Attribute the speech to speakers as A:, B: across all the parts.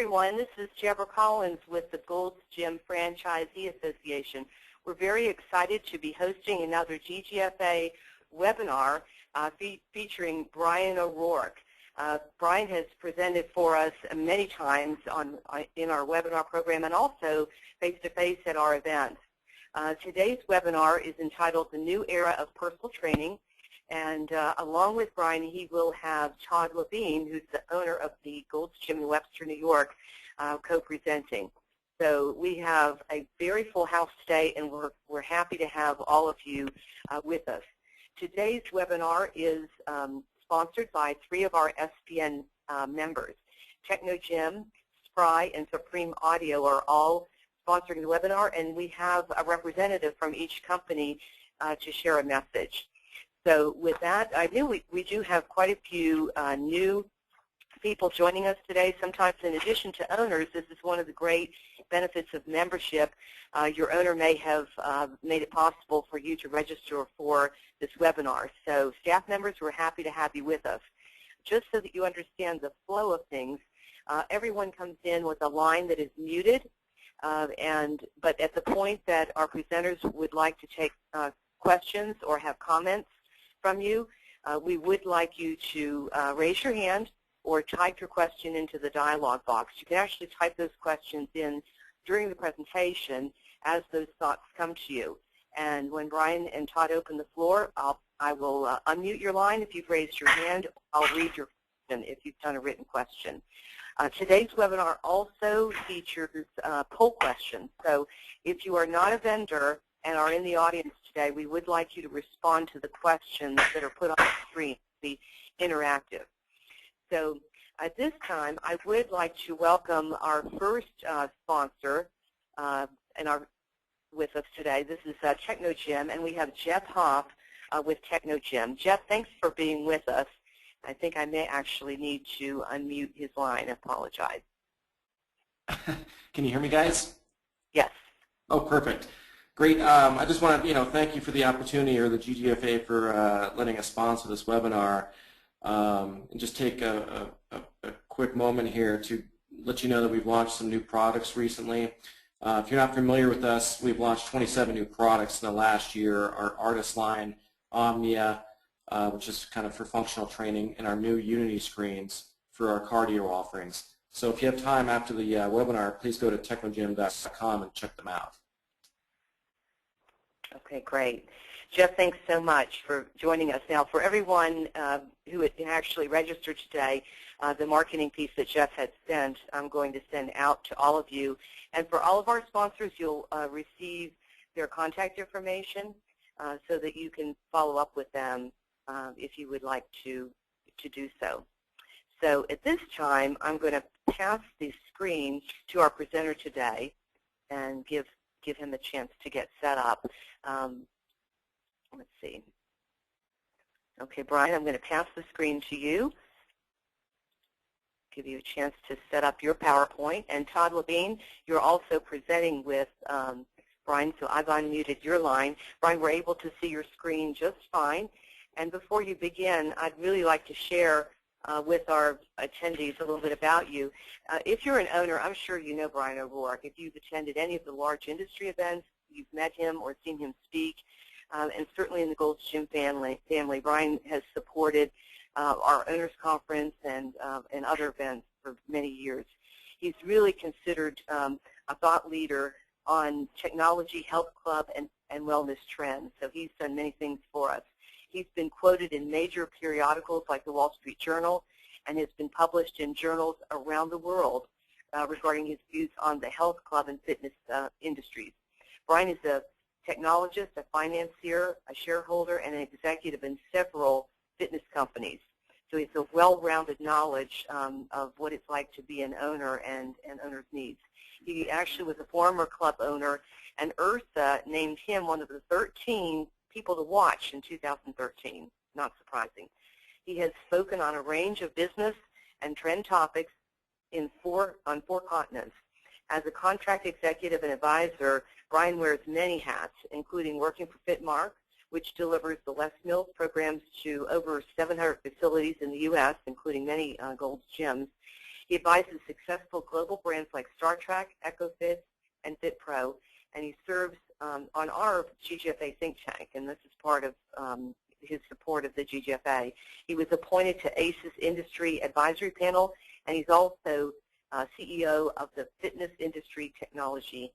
A: Everyone, this is Deborah Collins with the Gold's Gym Franchisee Association. We're very excited to be hosting another GGFA webinar featuring Brian O'Rourke. Brian has presented for us many times in our webinar program and also face-to-face at our events. Today's webinar is entitled The New Era of Personal Training, and along with Brian, he will have Todd Levine, who's the owner of the Gold's Gym in Webster, New York, co-presenting. So we have a very full house today, and we're happy to have all of you with us. Today's webinar is sponsored by 3 of our SPN members. Technogym, Spry, and Supreme Audio are all sponsoring the webinar, and we have a representative from each company to share a message. So with that, I knew we do have quite a few new people joining us today. Sometimes in addition to owners, this is one of the great benefits of membership. Your owner may have made it possible for you to register for this webinar. So staff members, we're happy to have you with us. Just so that you understand the flow of things, everyone comes in with a line that is muted, but at the point that our presenters would like to take questions or have comments from you, we would like you to raise your hand or type your question into the dialog box. You can actually type those questions in during the presentation as those thoughts come to you. And when Brian and Todd open the floor, I will unmute your line if you've raised your hand. I'll read your question if you've done a written question. Today's webinar also features poll questions. So if you are not a vendor and are in the audience today, we would like you to respond to the questions that are put on the screen to be interactive. So at this time, I would like to welcome our first sponsor with us today. This is Technogym, and we have Jeff Hoff with Technogym. Jeff, thanks for being with us. I think I may actually need to unmute his line. I apologize.
B: Can you hear me, guys?
A: Yes.
B: Oh, perfect. Great. I just want to, thank you for the opportunity, or the GGFA for letting us sponsor this webinar, and just take a quick moment here to let you know that we've launched some new products recently. If you're not familiar with us, we've launched 27 new products in the last year. Our Artist line, Omnia, which is kind of for functional training, and our new Unity screens for our cardio offerings. So if you have time after the webinar, please go to technogym.com and check them out.
A: Okay, great. Jeff, thanks so much for joining us. Now, for everyone who actually registered today, the marketing piece that Jeff had sent, I'm going to send out to all of you. And for all of our sponsors, you'll receive their contact information so that you can follow up with them if you would like to do so. So at this time, I'm going to pass the screen to our presenter today and give him a chance to get set up. Let's see. Okay, Brian, I'm going to pass the screen to you, give you a chance to set up your PowerPoint. And Todd Levine, you're also presenting with Brian, so I've unmuted your line. Brian, we're able to see your screen just fine. And before you begin, I'd really like to share with our attendees a little bit about you. If you're an owner, I'm sure you know Brian O'Rourke. If you've attended any of the large industry events, you've met him or seen him speak, and certainly in the Gold's Gym family, Brian has supported our Owners Conference and other events for many years. He's really considered a thought leader on technology, health club, and wellness trends. So he's done many things for us. He's been quoted in major periodicals like the Wall Street Journal and has been published in journals around the world regarding his views on the health club and fitness industries. Brian is a technologist, a financier, a shareholder, and an executive in several fitness companies. So he has a well-rounded knowledge of what it's like to be an owner and owner's needs. He actually was a former club owner, and IHRSA named him one of the 13 people to watch in 2013. Not surprising. He has spoken on a range of business and trend topics on four continents. As a contract executive and advisor, Brian wears many hats, including working for Fitmark, which delivers the Les Mills programs to over 700 facilities in the U.S., including many Gold's Gyms. He advises successful global brands like Star Trek, EcoFit, and FitPro, and he serves on our GGFA think tank, and this is part of his support of the GGFA. He was appointed to ACES Industry Advisory Panel, and he's also CEO of the Fitness Industry Technology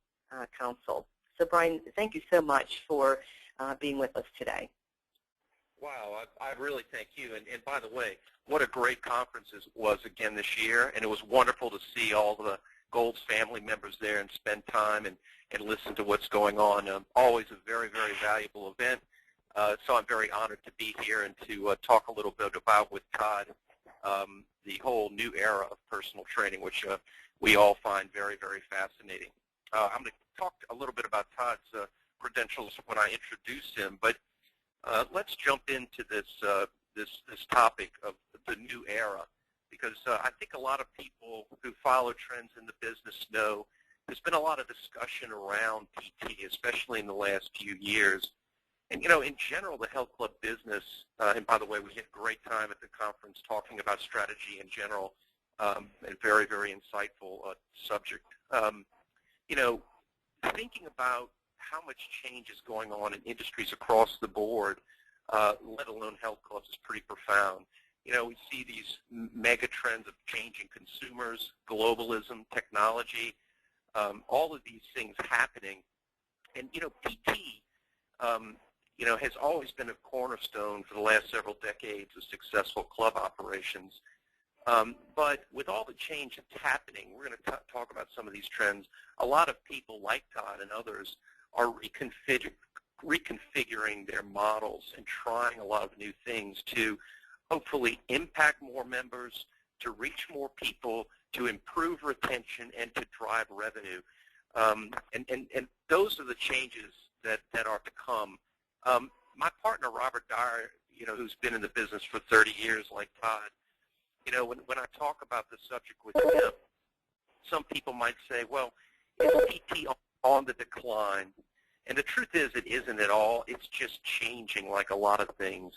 A: Council. So, Brian, thank you so much for being with us today.
C: Wow, I really thank you. And by the way, what a great conference it was again this year, and it was wonderful to see all the Gold's family members there and spend time and listen to what's going on. Always a very, very valuable event. So I'm very honored to be here and to talk a little bit about with Todd the whole new era of personal training, which we all find very, very fascinating. I'm going to talk a little bit about Todd's credentials when I introduce him, but let's jump into this topic of the new era, because I think a lot of people who follow trends in the business know there's been a lot of discussion around PT, especially in the last few years. And, you know, in general, the health club business, and by the way, we had a great time at the conference talking about strategy in general, and very, very insightful subject. You know, thinking about how much change is going on in industries across the board, let alone health clubs, is pretty profound. You know, we see these mega trends of changing consumers, globalism, technology, all of these things happening. And, you know, PT, you know, has always been a cornerstone for the last several decades of successful club operations. But with all the change that's happening, we're going to talk about some of these trends. A lot of people like Todd and others are reconfiguring their models and trying a lot of new things to hopefully impact more members, to reach more people, to improve retention, and to drive revenue. And those are the changes that are to come. My partner, Robert Dyer, you know, who's been in the business for 30 years like Todd, you know, when I talk about the subject with him, some people might say, well, is PT on the decline? And the truth is it isn't at all. It's just changing like a lot of things.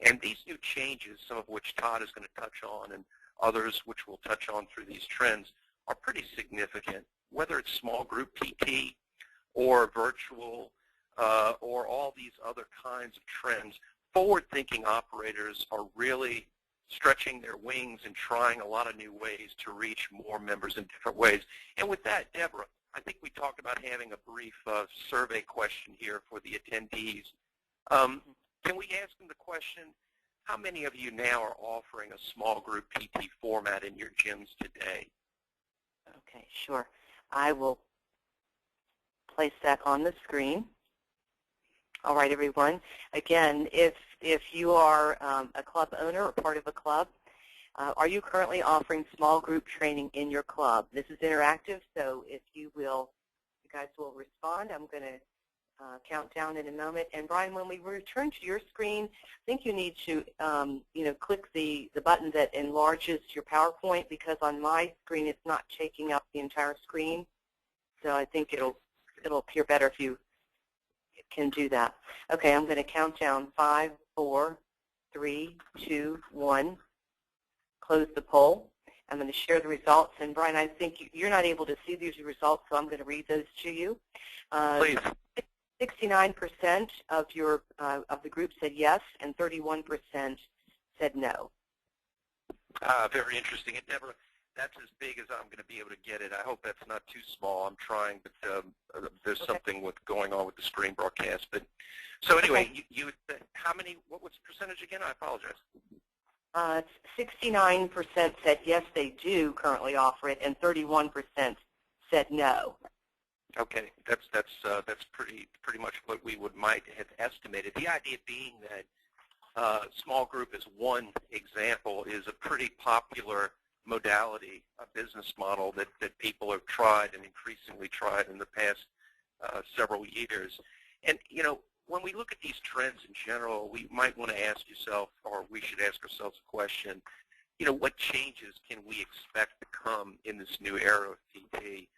C: And these new changes, some of which Todd is going to touch on and others which we'll touch on through these trends, are pretty significant, whether it's small group PT or virtual or all these other kinds of trends. Forward-thinking operators are really stretching their wings and trying a lot of new ways to reach more members in different ways. And with that, Deborah, I think we talked about having a brief survey question here for the attendees. Can we ask them the question, how many of you now are offering a small group PT format in your gyms today?
A: Okay, sure. I will place that on the screen. All right, everyone. Again, if you are a club owner or part of a club, are you currently offering small group training in your club? This is interactive, so if you guys will respond, I'm going to count down in a moment. And Brian, when we return to your screen, I think you need to, you know, click the button that enlarges your PowerPoint, because on my screen it's not taking up the entire screen. So I think it'll appear better if you can do that. Okay, I'm going to count down 5, 4, 3, 2, 1. Close the poll. I'm going to share the results. And Brian, I think you're not able to see these results, so I'm going to read those to you.
C: Please.
A: 69% of the group said yes, and 31% said no.
C: Very interesting. And Deborah, that's as big as I'm going to be able to get it. I hope that's not too small. I'm trying, but there's something going on with the screen broadcast. But so anyway, okay. you how many? What was the percentage again? I apologize.
A: 69% said yes, they do currently offer it, and 31% said no.
C: Okay, that's pretty much what we might have estimated. The idea being that small group is one example, is a pretty popular modality, a business model that people have tried and increasingly tried in the past several years. And, you know, when we look at these trends in general, we might want to ask yourself, or we should ask ourselves a question, you know, what changes can we expect to come in this new era of PT?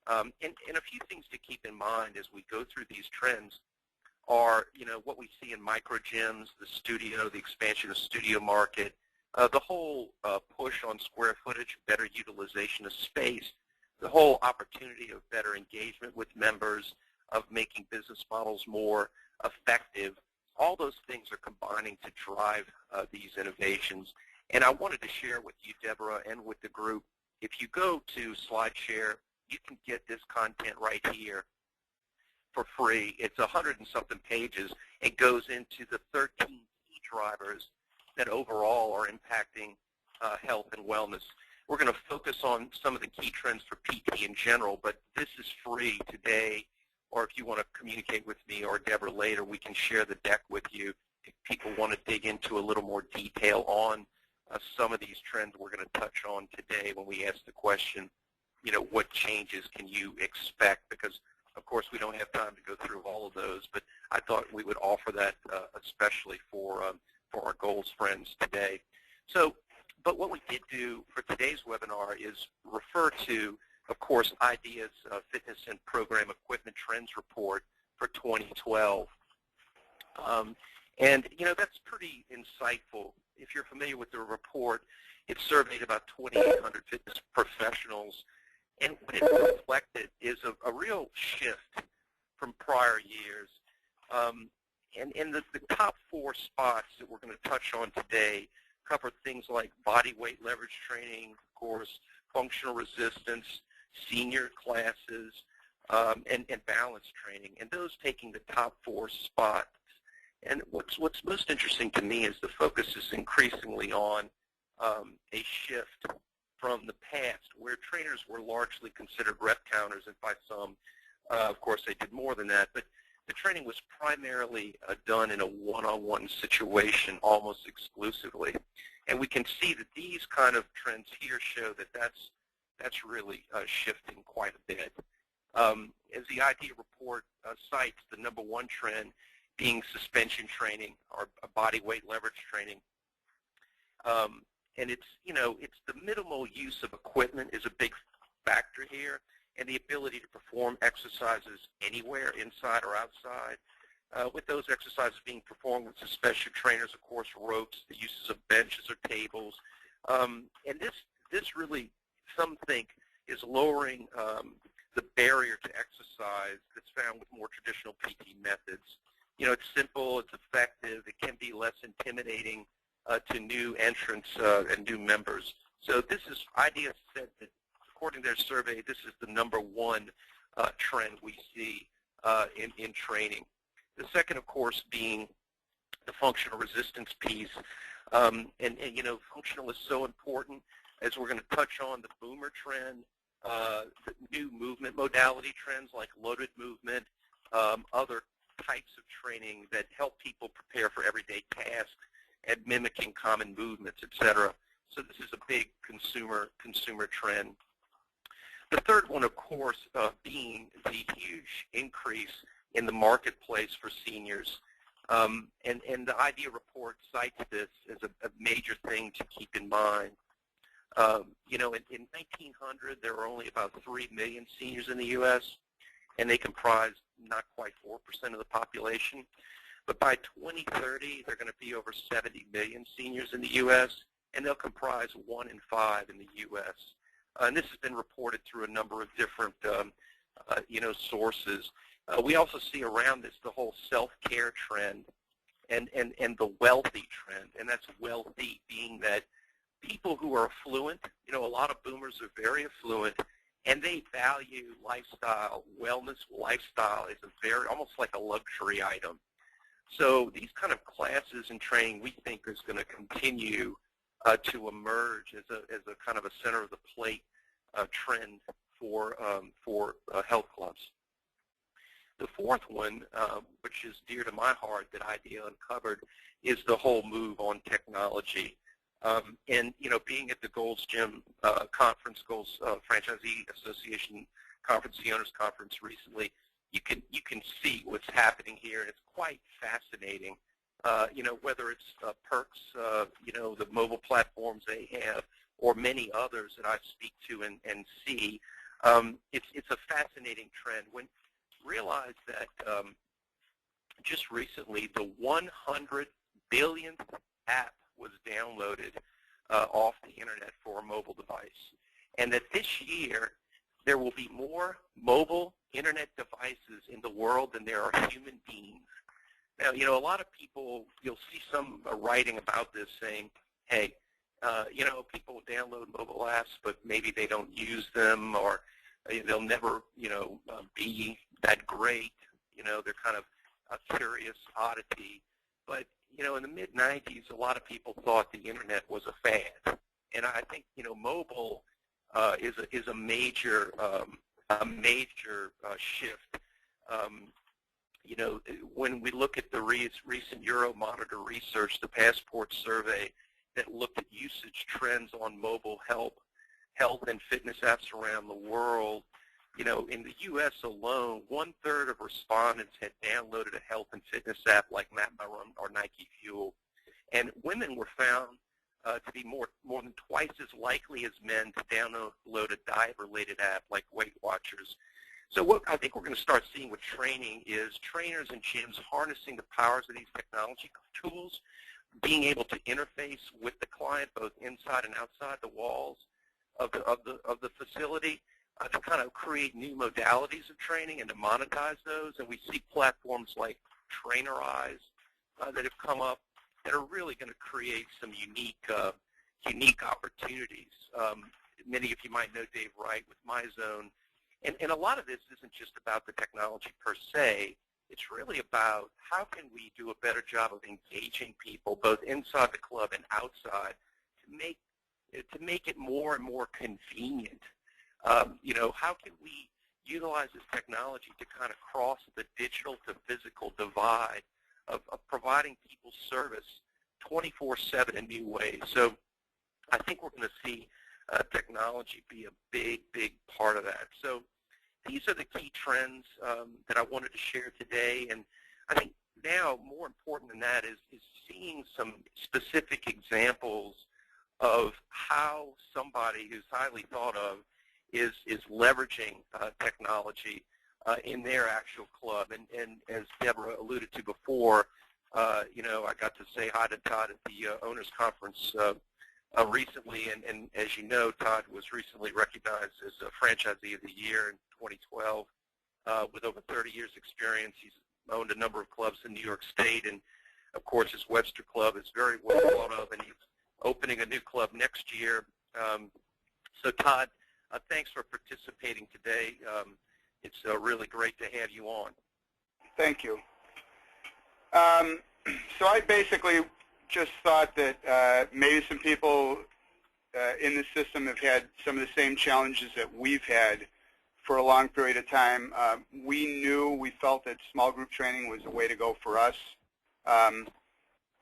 C: And a few things to keep in mind as we go through these trends are, you know, what we see in micro gyms, the studio, the expansion of studio market, the whole push on square footage, better utilization of space, the whole opportunity of better engagement with members, of making business models more effective, all those things are combining to drive these innovations. And I wanted to share with you, Deborah, and with the group, if you go to SlideShare, you can get this content right here for free. It's 100 and something pages. It goes into the 13 key drivers that overall are impacting health and wellness. We're going to focus on some of the key trends for PT in general, but this is free today, or if you want to communicate with me or Deborah later, we can share the deck with you if people want to dig into a little more detail on some of these trends we're going to touch on today when we ask the question, you know, what changes can you expect? Because, of course, we don't have time to go through all of those, but I thought we would offer that especially for our goals friends today. So, but what we did do for today's webinar is refer to, of course, IDEA's Fitness and Program Equipment Trends Report for 2012. And, you know, that's pretty insightful. If you're familiar with the report, it surveyed about 2,800 fitness professionals, and what it reflected is a real shift from prior years. And the top 4 spots that we're going to touch on today cover things like body weight leverage training, of course, functional resistance, senior classes, and balance training, and those taking the top 4 spots. And what's most interesting to me is the focus is increasingly on a shift from the past, where trainers were largely considered rep counters, and by some, of course, they did more than that, but the training was primarily done in a one-on-one situation almost exclusively. And we can see that these kind of trends here show that that's really shifting quite a bit. As the IDEA report cites, the #1 trend being suspension training or body weight leverage training. And it's, you know, it's the minimal use of equipment is a big factor here, and the ability to perform exercises anywhere, inside or outside, with those exercises being performed with suspension trainers, of course, ropes, the uses of benches or tables. And this really, some think, is lowering the barrier to exercise that's found with more traditional PT methods. You know, it's simple, it's effective, it can be less intimidating to new entrants and new members. So this is, IDEA said that according to their survey, this is the #1 trend we see in training. The second, of course, being the functional resistance piece. And, you know, functional is so important, as we're going to touch on the boomer trend, the new movement modality trends like loaded movement, other types of training that help people prepare for everyday tasks and mimicking common movements, etc. So this is a big consumer trend. The third one, of course, being the huge increase in the marketplace for seniors. And the IDEA report cites this as a major thing to keep in mind. You know, in 1900, there were only about 3 million seniors in the U.S., and they comprised not quite 4% of the population. But by 2030, they're going to be over 70 million seniors in the U.S., and they'll comprise 1 in 5 in the U.S. And this has been reported through a number of different, you know, sources. We also see around this the whole self-care trend and the wealthy trend, and that's wealthy being that people who are affluent, you know, a lot of boomers are very affluent, and they value lifestyle, wellness lifestyle is a very, almost like a luxury item. So these kind of classes and training we think is going to continue to emerge as a kind of a center of the plate trend for health clubs. The fourth one, which is dear to my heart that IDEA uncovered, is the whole move on technology. And, you know, being at the Gold's Gym conference, Gold's Franchisee Association conference, the owners conference recently, you can see what's happening here, and it's quite fascinating. You know, whether it's Perks, you know, the mobile platforms they have, or many others that I speak to and see, it's a fascinating trend. When realize that just recently the 100 billionth app was downloaded off the internet for a mobile device. And that this year there will be more mobile internet devices in the world than there are human beings. Now, you know, a lot of people, you'll see some writing about this saying, hey, you know, people download mobile apps, but maybe they don't use them, or they'll never, you know, be that great. You know, they're kind of a curious oddity. But, you know, in the mid-'90s, a lot of people thought the internet was a fad. And I think, you know, mobile is a major shift. You know, when we look at the recent Euromonitor research, the Passport survey that looked at usage trends on mobile health and fitness apps around the world, you know, in the U.S. alone, 1/3 of respondents had downloaded a health and fitness app like MapMyRun or Nike Fuel, and women were found to be more than twice as likely as men to download a diet-related app like Weight Watchers. So what I think we're going to start seeing with training is trainers and gyms harnessing the powers of these technology tools, being able to interface with the client both inside and outside the walls of the facility, to kind of create new modalities of training and to monetize those. And we see platforms like Trainerize that have come up that are really going to create some unique opportunities. Many of you might know Dave Wright with MyZone. And a lot of this isn't just about the technology per se. It's really about how can we do a better job of engaging people both inside the club and outside to make it more and more convenient. You know, how can we utilize this technology to kind of cross the digital to physical divide of providing people service 24/7 in new ways? So I think we're going to see technology be a big part of that. So these are the key trends that I wanted to share today. And I think now more important than that is seeing some specific examples of how somebody who's highly thought of is leveraging technology in their actual club. And as Deborah alluded to before, you know, I got to say hi to Todd at the Owners Conference recently, and as you know, Todd was recently recognized as a Franchisee of the Year in 2012 with over 30 years experience. He's owned a number of clubs in New York State, and of course his Webster Club is very well thought of, and he's opening a new club next year. So Todd, thanks for participating today. It's really great to have you on.
D: Thank you. So I basically just thought that maybe some people in the system have had some of the same challenges that we've had for a long period of time. We felt that small group training was the way to go for us.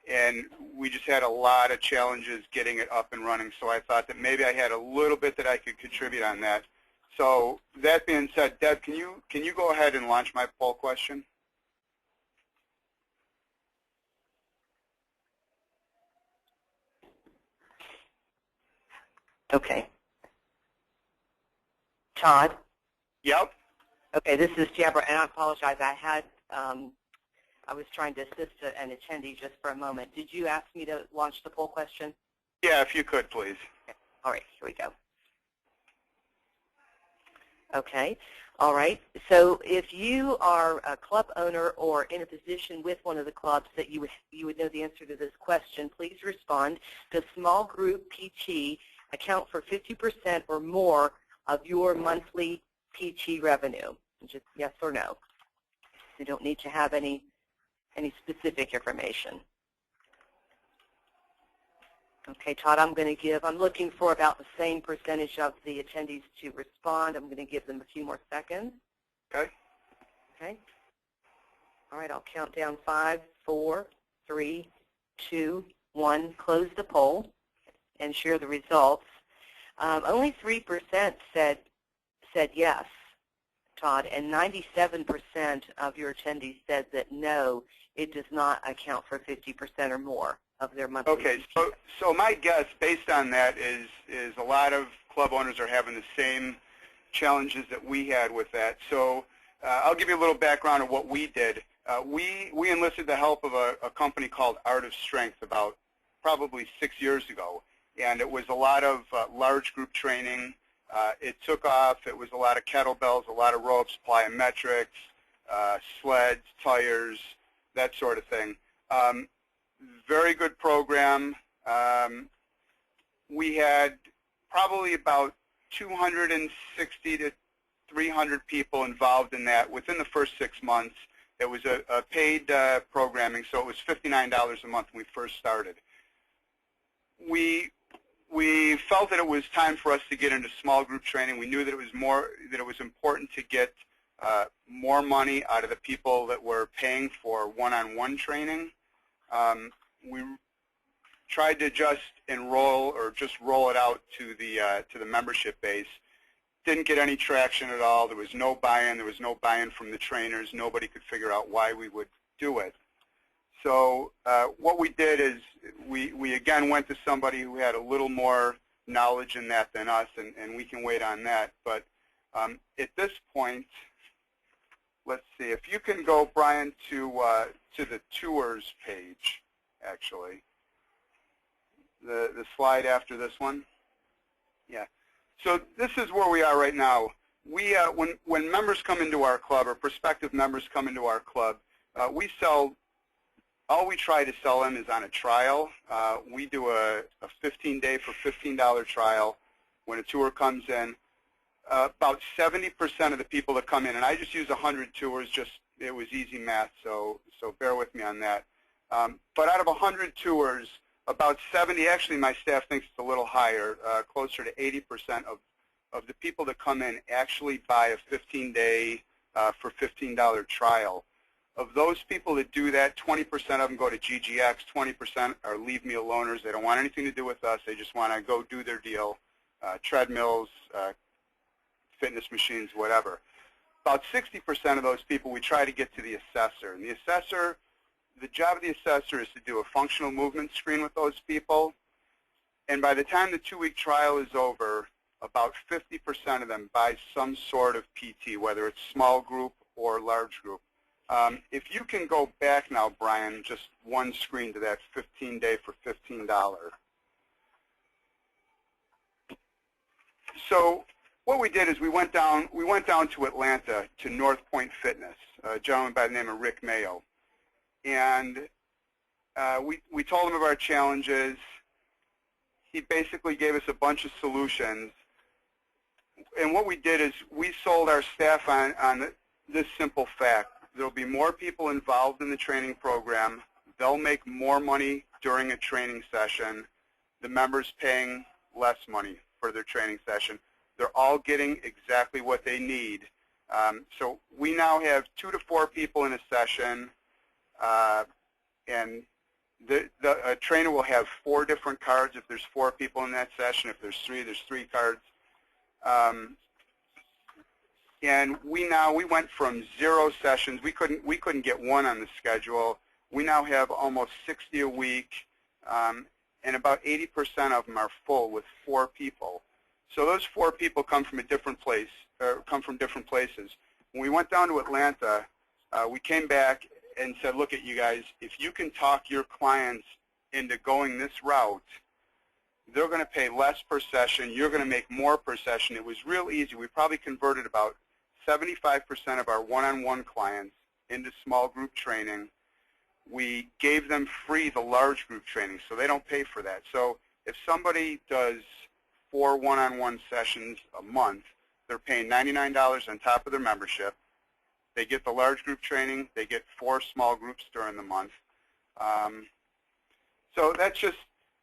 D: And we just had a lot of challenges getting it up and running. So I thought that maybe I had a little bit that I could contribute on that. So that being said, Deb, can you go ahead and launch my poll question?
A: Okay. Todd?
D: Yep.
A: Okay, this is Deborah, and I apologize. I was trying to assist an attendee just for a moment. Did you ask me to launch the poll question?
D: Yeah, if you could, please.
A: Okay. All right, here we go. Okay. All right. So if you are a club owner or in a position with one of the clubs that you would know the answer to this question, please respond. Does small group PT account for 50% or more of your monthly PT revenue? Just yes or no. You don't need to have any specific information. Okay, Todd, I'm looking for about the same percentage of the attendees to respond. I'm going to give them a few more seconds.
D: Okay.
A: Okay. All right, I'll count down 5, 4, 3, 2, 1. Close the poll and share the results. Only 3% said yes, Todd, and 97% of your attendees said that no, it does not account for 50% or more of their monthly.
D: Okay, so my guess based on that is a lot of club owners are having the same challenges that we had with that. So I'll give you a little background of what we did. We enlisted the help of a company called Art of Strength about probably 6 years ago. and it was a lot of large group training. It took off. It was a lot of kettlebells, a lot of ropes, plyometrics, sleds, tires, that sort of thing. Very good program. We had probably about 260 to 300 people involved in that within the first 6 months. It was a paid programming, so it was $59 a month when we first started. We felt that it was time for us to get into small group training. We knew that it was important to get more money out of the people that were paying for one-on-one training. We tried to just enroll or just roll it out to the membership base. Didn't get any traction at all. There was no buy-in. There was no buy-in from the trainers. Nobody could figure out why we would do it. So what we did is we again went to somebody who had a little more knowledge in that than us, and we can wait on that. But at this point, let's see. If you can go, Brian, to the tours page, actually. The slide after this one. Yeah. So this is where we are right now. We when members come into our club, or prospective members come into our club, we sell. All we try to sell them is on a trial. We do a 15-day for $15 trial when a tour comes in. About 70% of the people that come in, and I just use 100 tours, it was easy math, so bear with me on that. But out of 100 tours, about 70, actually my staff thinks it's a little higher, closer to 80% of the people that come in actually buy a 15-day for $15 trial. Of those people that do that, 20% of them go to GGX, 20% are leave-me-aloners. They don't want anything to do with us. They just want to go do their deal, treadmills, fitness machines, whatever. About 60% of those people we try to get to the assessor. And the assessor, the job of the assessor is to do a functional movement screen with those people. And by the time the 2-week trial is over, about 50% of them buy some sort of PT, whether it's small group or large group. If you can go back now, Brian, just one screen to that 15-day for $15. So what we did is we went down to Atlanta to North Point Fitness, a gentleman by the name of Rick Mayo. And we told him of our challenges. He basically gave us a bunch of solutions. And what we did is we sold our staff on this simple fact. There will be more people involved in the training program. They'll make more money during a training session. The members paying less money for their training session. They're all getting exactly what they need. So we now have 2 to 4 people in a session, and a trainer will have 4 different cards if there's 4 people in that session. If there's 3, there's 3 cards. And we went from 0 sessions. We couldn't get 1 on the schedule. We now have almost 60 a week, and about 80% of them are full with 4 people. So those 4 people come from a different place, or come from different places. When we went down to Atlanta, we came back and said, look at you guys, if you can talk your clients into going this route, they're going to pay less per session. You're going to make more per session. It was real easy. We probably converted about 75% of our one-on-one clients into small group training. We gave them free the large group training, so they don't pay for that. So if somebody does 4 one-on-one sessions a month, they're paying $99 on top of their membership. They get the large group training. They get 4 small groups during the month. So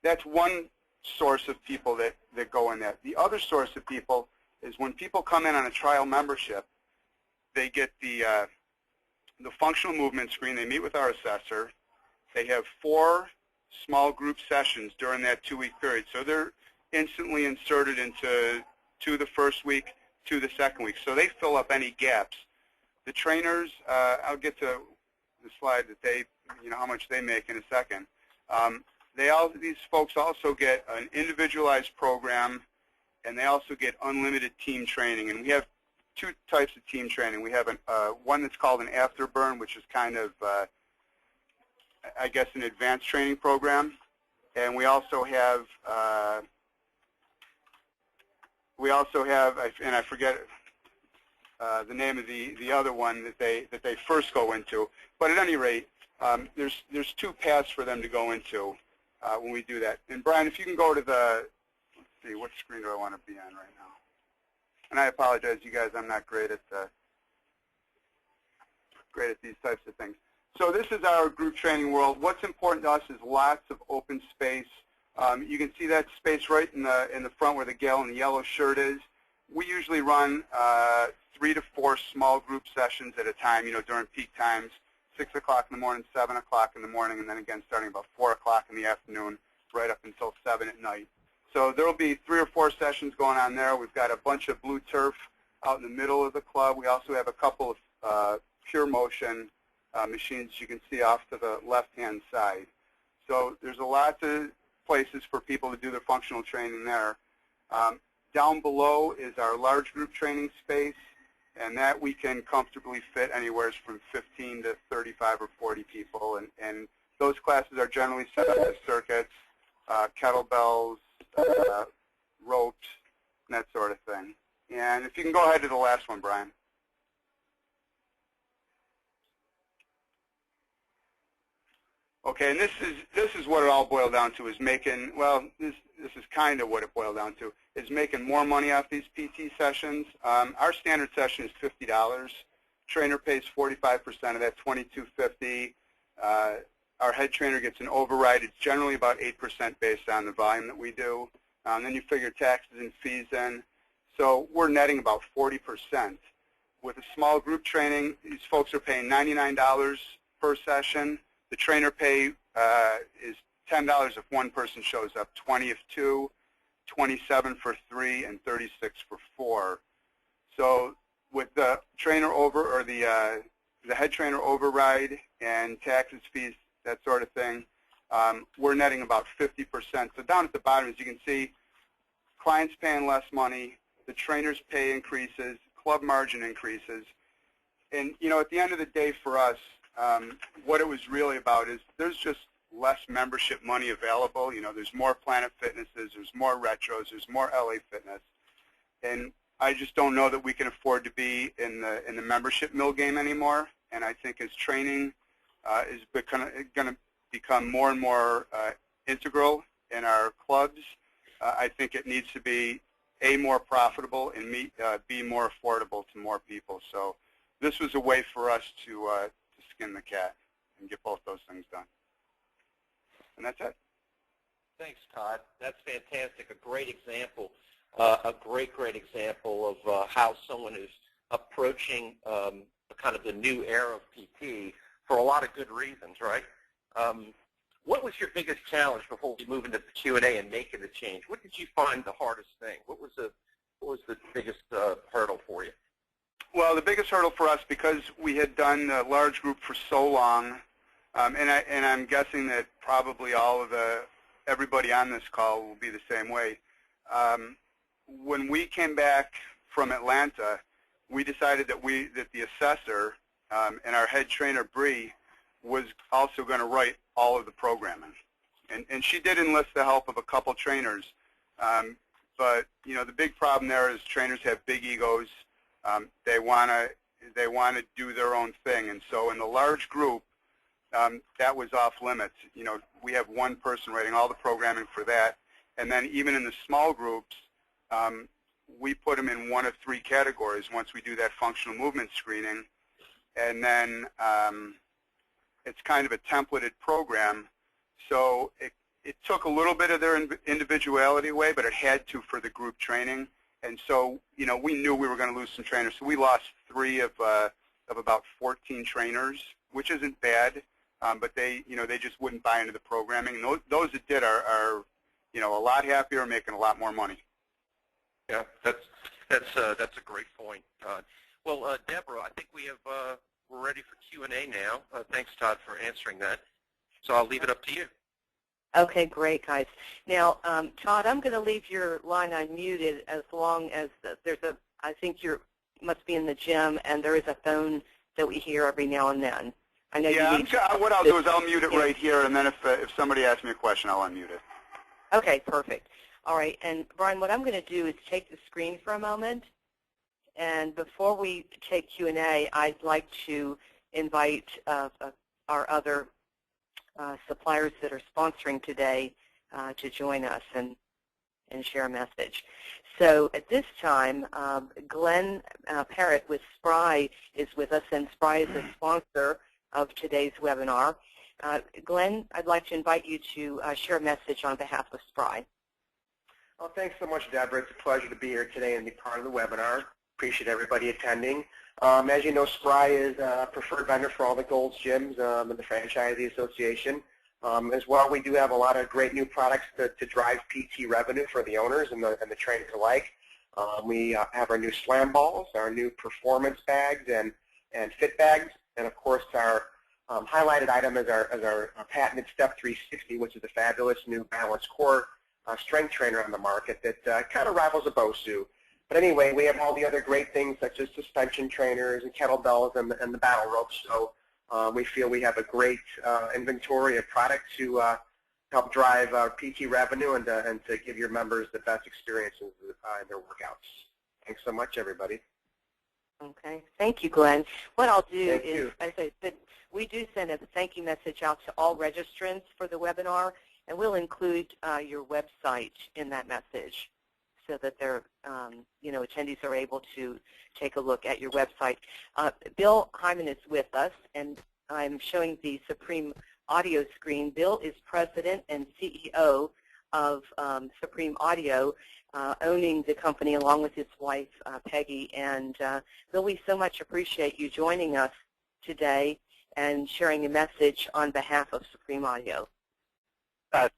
D: that's one source of people that go in that. The other source of people is when people come in on a trial membership, they get the functional movement screen. They meet with our assessor. They have 4 small group sessions during that 2-week period. So they're instantly inserted into 2 the first week, 2 the second week. So they fill up any gaps. The trainers, I'll get to the slide that they, how much they make in a second. These folks also get an individualized program, and they also get unlimited team training. And we have 2 types of team training. We have one that's called an afterburn, which is kind of, I guess, an advanced training program. And we also have, and I forget the name of the other one that they first go into. But at any rate, there's 2 paths for them to go into when we do that. And Brian, if you can go to the, let's see, what screen do I want to be on right now? And I apologize, you guys, I'm not great at these types of things. So this is our group training world. What's important to us is lots of open space. You can see that space right in the front where the gal in the yellow shirt is. We usually run 3 to 4 small group sessions at a time, during peak times, 6 o'clock in the morning, 7 o'clock in the morning, and then again starting about 4 o'clock in the afternoon, right up until 7 at night. So there will be 3 or 4 sessions going on there. We've got a bunch of blue turf out in the middle of the club. We also have a couple of pure motion machines you can see off to the left-hand side. So there's a lot of places for people to do their functional training there. Down below is our large group training space, and that we can comfortably fit anywhere from 15 to 35 or 40 people. And those classes are generally set up as circuits, kettlebells, ropes, and that sort of thing. And if you can go ahead to the last one, Brian. Okay, and this is what it all boiled down to, is making, well, this is kind of what it boiled down to, is making more money off these PT sessions. Our standard session is $50. Trainer pays 45% of that, $22.50. Our head trainer gets an override. It's generally about 8% based on the volume that we do. Then you figure taxes and fees in. So we're netting about 40%. With a small group training, these folks are paying $99 per session. The trainer pay is $10 if one person shows up, $20 if 2, $27 for 3, and $36 for 4. So with the trainer the head trainer override and taxes, fees, that sort of thing, we're netting about 50%. So down at the bottom, as you can see, clients paying less money, the trainer's pay increases, club margin increases, and at the end of the day for us, what it was really about is there's just less membership money available. There's more Planet Fitnesses, there's more Retros, there's more LA Fitness, and I just don't know that we can afford to be in the membership mill game anymore. And I think as training is going to become more and more integral in our clubs, I think it needs to be A, more profitable, and B, more affordable to more people. So this was a way for us to skin the cat and get both those things done. And that's it.
C: Thanks, Todd. That's fantastic. A great example, a great example of how someone is approaching kind of the new era of PT for a lot of good reasons, right? What was your biggest challenge before we move into the Q&A and making the change? What did you find the hardest thing? What was the biggest hurdle for you?
D: Well, the biggest hurdle for us, because we had done the large group for so long, and I'm guessing that probably everybody on this call will be the same way. When we came back from Atlanta, we decided that the assessor and our head trainer Bree was also going to write all of the programming, and she did enlist the help of a couple trainers. But the big problem there is trainers have big egos. They want to do their own thing, and so in the large group, that was off limits. We have one person writing all the programming for that, and then even in the small groups, we put them in one of 3 categories once we do that functional movement screening, and then it's kind of a templated program. So it took a little bit of their individuality away, but it had to for the group training. And so, we knew we were going to lose some trainers, so we lost 3 of about 14 trainers, which isn't bad, but they just wouldn't buy into the programming. And those that did are a lot happier, making a lot more money.
C: Yeah, that's a great point, Todd. Well, Deborah, I think we're ready for Q&A now. Thanks, Todd, for answering that. So I'll leave it up to you.
A: Okay, great, guys. Now, Todd, I'm going to leave your line unmuted as long as I think you must be in the gym, and there is a phone that we hear every now and then. I know
D: Yeah,
A: you need to.
D: what I'll do is I'll mute it right here, and then if somebody asks me a question, I'll unmute it.
A: Okay, perfect. All right, and Brian, what I'm going to do is take the screen for a moment, and before we take Q&A, I'd like to invite our other suppliers that are sponsoring today to join us and share a message. So at this time, Glenn Parrott with Spry is with us, and Spry is a sponsor of today's webinar. Glenn, I'd like to invite you to share a message on behalf of Spry.
E: Well, thanks so much, Deborah. It's a pleasure to be here today and be part of the webinar. Appreciate everybody attending. As you know, Spry is a preferred vendor for all the Gold's gyms and the Franchisee Association. As well, we do have a lot of great new products to drive PT revenue for the owners and the trainers alike. We have our new slam balls, our new performance bags and fit bags, and of course our highlighted item is our patented Step 360, which is a fabulous new balanced core strength trainer on the market that kind of rivals a BOSU. But anyway, we have all the other great things such as suspension trainers and kettlebells and the battle ropes. So we feel we have a great inventory of products to help drive PT revenue and to give your members the best experiences in their workouts. Thanks so much, everybody.
A: Okay. Thank you, Glenn. What I'll do
E: Thank
A: is,
E: you.
A: as I said, we do send a thank you message out to all registrants for the webinar, and we'll include your website in that message so that their attendees are able to take a look at your website. Bill Hyman is with us, and I'm showing the Supreme Audio screen. Bill is president and CEO of Supreme Audio, owning the company along with his wife, Peggy. And Bill, we so much appreciate you joining us today and sharing a message on behalf of Supreme Audio.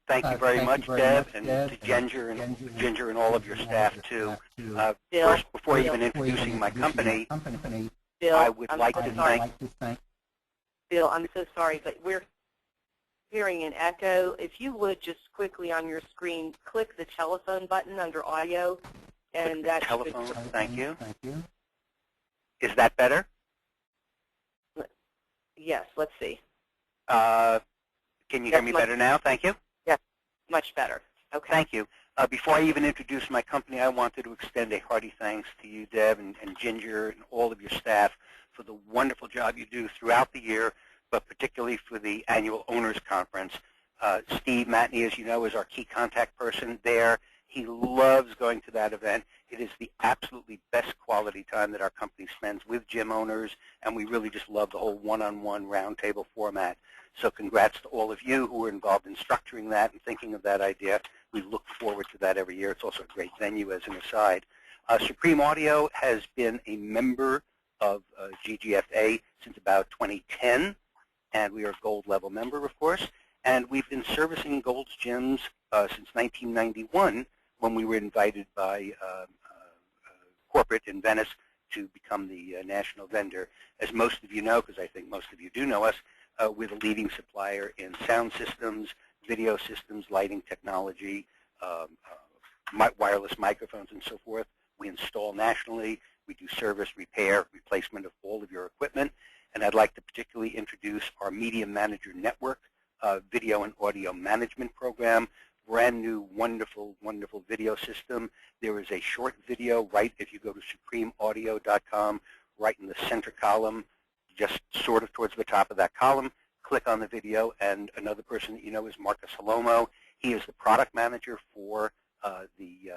F: Thank you very much, Deb, and to Ginger and all of your staff, too.
A: Bill,
F: First, before even introducing my company,
A: Bill,
F: I would
A: I'm
F: like
A: so
F: to
A: sorry.
F: thank...
A: Bill, I'm so sorry, but we're hearing an echo. If you would just quickly on your screen click the telephone button under audio, and that
F: telephone.
A: should...
F: Thank you. Is that better?
A: Yes, let's see.
F: Can you hear me
A: That's
F: better now? Thank you.
A: Yes, much better. Okay.
F: Thank you. Before I even introduce my company, I wanted to extend a hearty thanks to you, Deb, and Ginger, and all of your staff for the wonderful job you do throughout the year, but particularly for the annual Owners Conference. Steve Matney, as you know, is our key contact person there. He loves going to that event. It is the absolutely best quality time that our company spends with gym owners, and we really just love the whole one-on-one roundtable format. So congrats to all of you who were involved in structuring that and thinking of that idea. We look forward to that every year. It's also a great venue as an aside. Supreme Audio has been a member of GGFA since about 2010, and we are a gold level member, of course. And we've been servicing Gold's gyms since 1991 when we were invited by corporate in Venice to become the national vendor. As most of you know, because I think most of you do know us, we're the leading supplier in sound systems, video systems, lighting technology, wireless microphones, and so forth. We install nationally. We do service, repair, replacement of all of your equipment. And I'd like to particularly introduce our Media Manager Network video and audio management program. Brand new, wonderful, wonderful video system. There is a short video right if you go to supremeaudio.com, right in the center column, just sort of towards the top of that column. Click on the video, and another person that you know is Marcus Halomo. He is the product manager for the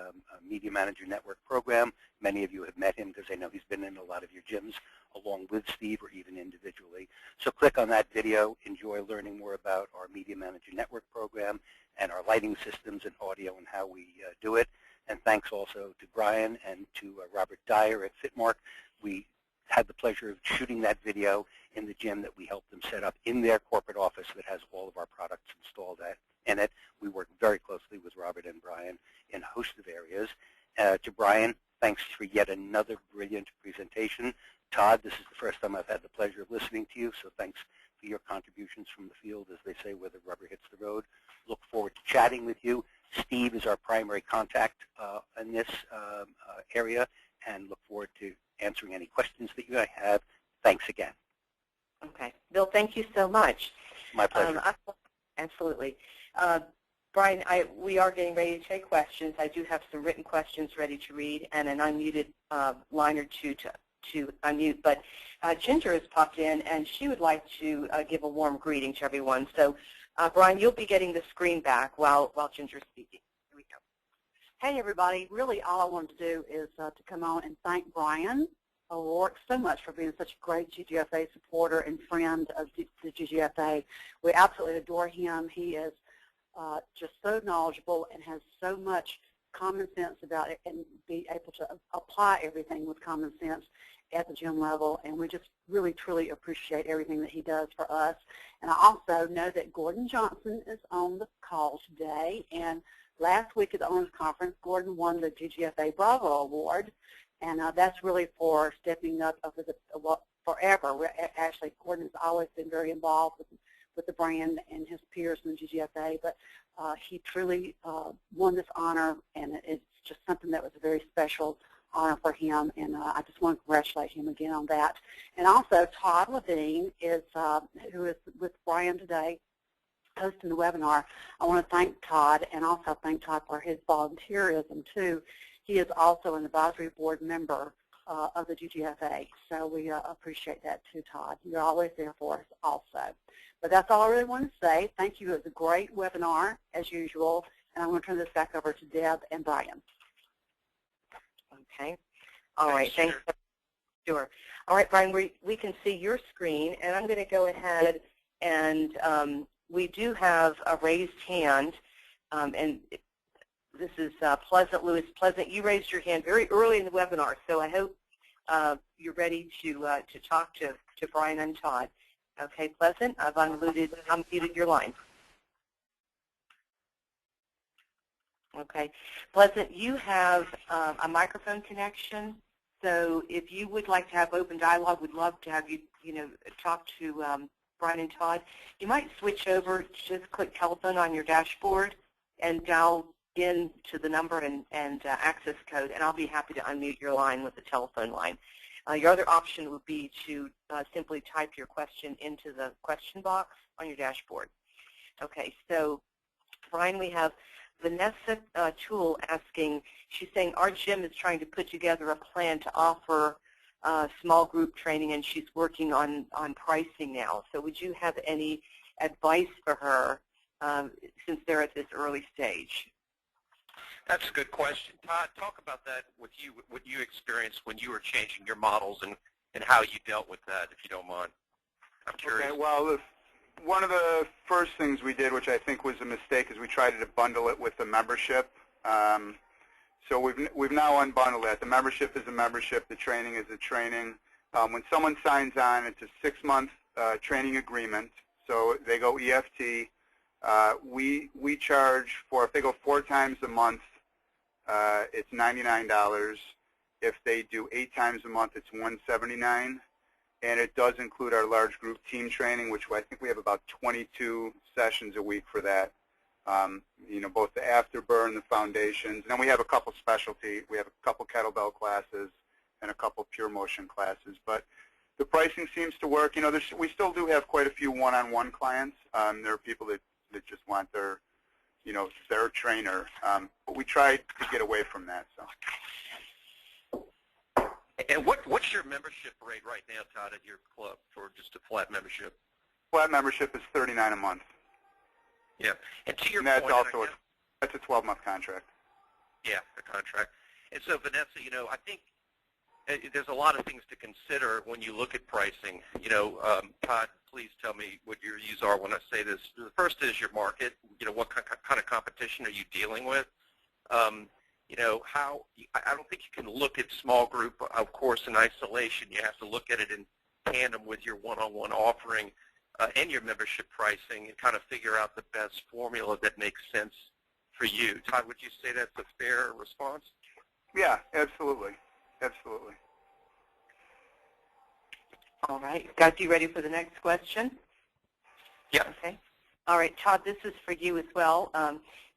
F: Media Manager Network program. Many of you have met him because I know he's been in a lot of your gyms along with Steve or even individually. So click on that video. Enjoy learning more about our Media Manager Network program and our lighting systems and audio and how we do it. And thanks also to Brian and to Robert Dyer at Fitmark. We had the pleasure of shooting that video in the gym that we helped them set up in their corporate office that has all of our products installed in it. We work very closely with Robert and Brian in a host of areas. To Brian, thanks for yet another brilliant presentation. Todd, this is the first time I've had the pleasure of listening to you, so thanks for your contributions from the field, as they say, where the rubber hits the road. Look forward to chatting with you. Steve is our primary contact in this area, and look forward to answering any questions that you might have. Thanks again.
A: Okay. Bill, thank you so much.
F: My pleasure.
A: Absolutely. Brian, we are getting ready to take questions. I do have some written questions ready to read and an unmuted line or two to unmute. But Ginger has popped in, and she would like to give a warm greeting to everyone. So, Brian, you'll be getting the screen back while Ginger's speaking. Here we go.
G: Hey, everybody. Really, all I wanted to do is to come on and thank Brian O'Rourke so much for being such a great GGFA supporter and friend of the GGFA. We absolutely adore him. He is just so knowledgeable and has so much common sense about it and be able to apply everything with common sense at the gym level. And we just really, truly appreciate everything that he does for us. And I also know that Gordon Johnson is on the call today. And last week at the Owners Conference, Gordon won the GGFA Bravo Award. And that's really for stepping up forever. Actually, Gordon has always been very involved with the brand and his peers in the GGFA, but he truly won this honor, and it's just something that was a very special honor for him, and I just want to congratulate him again on that. And also, Todd Levine, who is with Brian today, hosting the webinar. I want to thank Todd, and also thank Todd for his volunteerism, too. He is also an advisory board member of the GGFA, so we appreciate that, too, Todd. You're always there for us also. But that's all I really want to say. Thank you. It was a great webinar, as usual, and I'm going to turn this back over to Deb and Brian.
A: Okay. All right. Thanks. Sure. All right, Brian, we can see your screen, and I'm going to go ahead and we do have a raised hand, and this is Pleasant Lewis. Pleasant, you raised your hand very early in the webinar, so I hope you're ready to talk to Brian and Todd. Okay, Pleasant, I've unmuted your line. Okay, Pleasant, you have a microphone connection, so if you would like to have open dialogue, we'd love to have you, talk to Brian and Todd. You might switch over, just click telephone on your dashboard and dial in to the number and access code, and I'll be happy to unmute your line with the telephone line. Your other option would be to simply type your question into the question box on your dashboard. Okay, so Brian, we have Vanessa Toole asking, she's saying our gym is trying to put together a plan to offer small group training, and she's working on pricing now. So would you have any advice for her since they're at this early stage?
C: That's a good question. Todd, talk about that with you, what you experienced when you were changing your models and how you dealt with that, if you don't mind. I'm curious.
D: Okay, well, one of the first things we did, which I think was a mistake, is we tried to bundle it with the membership. So we've now unbundled that. The membership is a membership. The training is a training. When someone signs on, it's a 6-month training agreement. So they go EFT. We charge for, if they go 4 times a month, it's $99. If they do 8 times a month, it's $179. And it does include our large group team training, which I think we have about 22 sessions a week for that. Both the afterburn, the foundations, and then we have a couple specialty. We have a couple kettlebell classes and a couple pure motion classes. But the pricing seems to work. We still do have quite a few one-on-one clients. There are people that just want their, their trainer. But we try to get away from that. So.
C: And what's your membership rate right now, Todd, at your club for just a flat membership?
D: Flat membership is $39 a month.
C: Yeah, and to your
D: point,
C: that's
D: a 12-month contract.
C: Yeah, a contract. And so, Vanessa, I think there's a lot of things to consider when you look at pricing. Todd, please tell me what your views are when I say this. The first is your market. What kind of competition are you dealing with? I don't think you can look at small group, of course, in isolation. You have to look at it in tandem with your one-on-one offering and your membership pricing and kind of figure out the best formula that makes sense for you. Todd, would you say that's a fair response?
D: Yeah, absolutely. Absolutely.
A: All right. Guys, you ready for the next question?
C: Yeah.
A: Okay. All right, Todd, this is for you as well.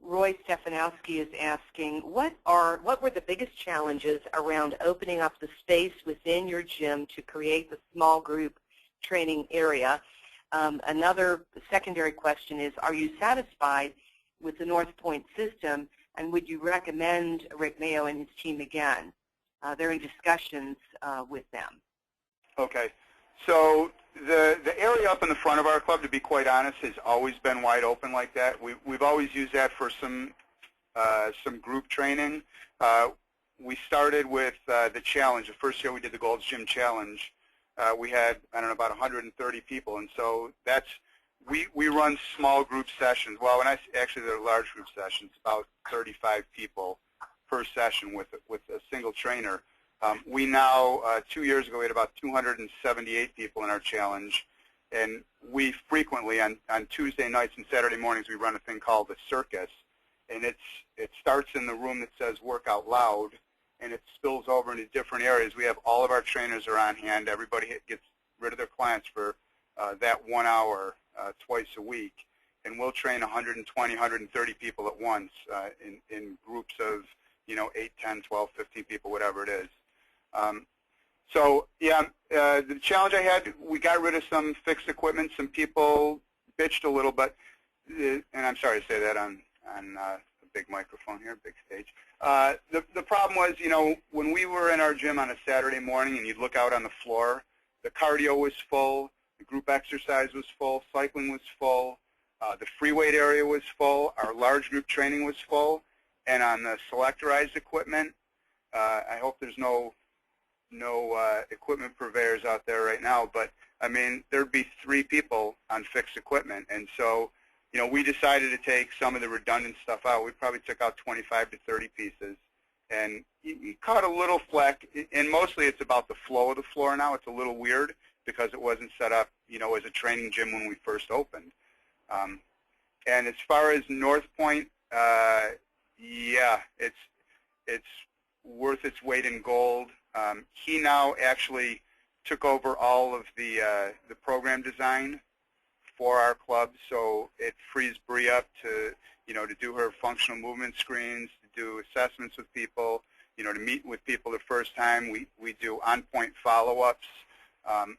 A: Roy Stefanowski is asking, what were the biggest challenges around opening up the space within your gym to create the small group training area. Another secondary question is, are you satisfied with the North Point system, and would you recommend Rick Mayo and his team again? They're in discussions with them.
D: Okay. So the area up in the front of our club, to be quite honest, has always been wide open like that. We've always used that for some group training. We started with the challenge. The first year we did the Gold's Gym Challenge, we had, I don't know, about 130 people. And so that's, we run small group sessions. Well, actually they're large group sessions, about 35 people per session with a single trainer. We now, 2 years ago, we had about 278 people in our challenge, and we frequently, on Tuesday nights and Saturday mornings, we run a thing called the circus, and it starts in the room that says Work Out Loud, and it spills over into different areas. We have all of our trainers are on hand. Everybody gets rid of their clients for that 1 hour twice a week, and we'll train 120, 130 people at once in groups of, 8, 10, 12, 15 people, whatever it is. So yeah, the challenge I had, we got rid of some fixed equipment. Some people bitched a little, but and I'm sorry to say that on a big microphone here, big stage. The problem was, when we were in our gym on a Saturday morning and you'd look out on the floor, the cardio was full, the group exercise was full, cycling was full, the free weight area was full, our large group training was full, and on the selectorized equipment, I hope there's no equipment purveyors out there right now, but I mean, there'd be 3 people on fixed equipment, and so we decided to take some of the redundant stuff out. We probably took out 25 to 30 pieces, and you caught a little flack, and mostly it's about the flow of the floor now. It's a little weird because it wasn't set up, as a training gym when we first opened. And as far as North Point, yeah, it's worth its weight in gold. He now actually took over all of the program design for our club, so it frees Bree up to do her functional movement screens, to do assessments with people, to meet with people the first time. We do on-point follow-ups,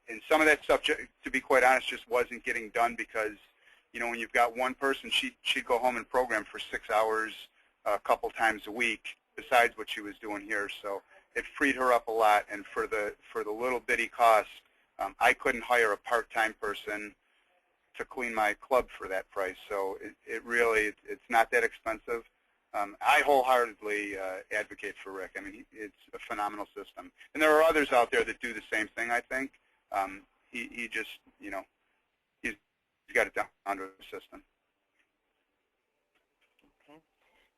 D: and some of that stuff, to be quite honest, just wasn't getting done because when you've got one person, she'd go home and program for 6 hours a couple times a week besides what she was doing here. So it freed her up a lot, and for the little bitty cost, I couldn't hire a part-time person to clean my club for that price. So it really, it's not that expensive. I wholeheartedly advocate for Rick. I mean, it's a phenomenal system, and there are others out there that do the same thing. I think he just, he's got it down to the system.
A: Okay,